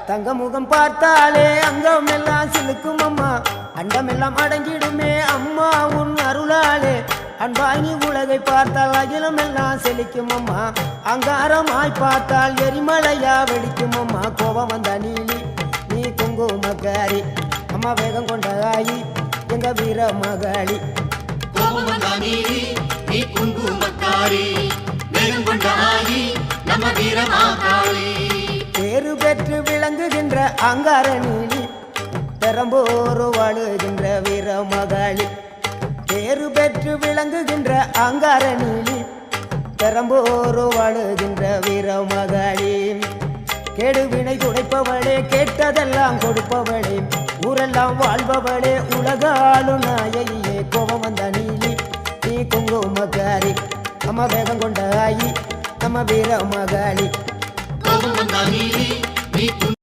தங்க முகம் பார்த்தாலே அங்கம் எல்லாம் சிலுக்கும் அம்மா அண்டமெல்லாம் அடங்கிடுமே அம்மா உன் அருளாலே அன்பாய் நீ உலகை பார்த்தால் அகிலம் எல்லாம் செழிக்கும் அம்மா அங்காரமாய் பார்த்தால் எரிமலையா வெடிக்கும் அம்மா கோபம் வந்த நீலி நீ குங்குமக்காரி அம்மா வேகம் கொண்ட ஆயி எங்க வீர மகாளி கோபம் வந்த நீலி நீ குங்குமக்காரி வேகம் கொண்ட ஆயி நம்ம வீர மகாளி பேரு பெற்று விளங்குகின்ற அங்கார நீலி பெரம்போர் வாழுகின்ற வீர மகாளி பேரு பெற்று விளங்குகின்ற அங்கார நீலி பெரம்போர் வாழுகின்ற வீர மகாளி கேடுவினை துடைப்பவளே கேட்டதெல்லாம் கொடுப்பவளே ஊரெல்லாம் வாழ்பவளே உலகாலும் நாயகியே கோபம் வந்த நீலி நீ குங்குமக்காரி அம்மா வேகம் கொண்ட ஆயி நம்ம வீர மகாளி கோபம் வந்த நீலி நீ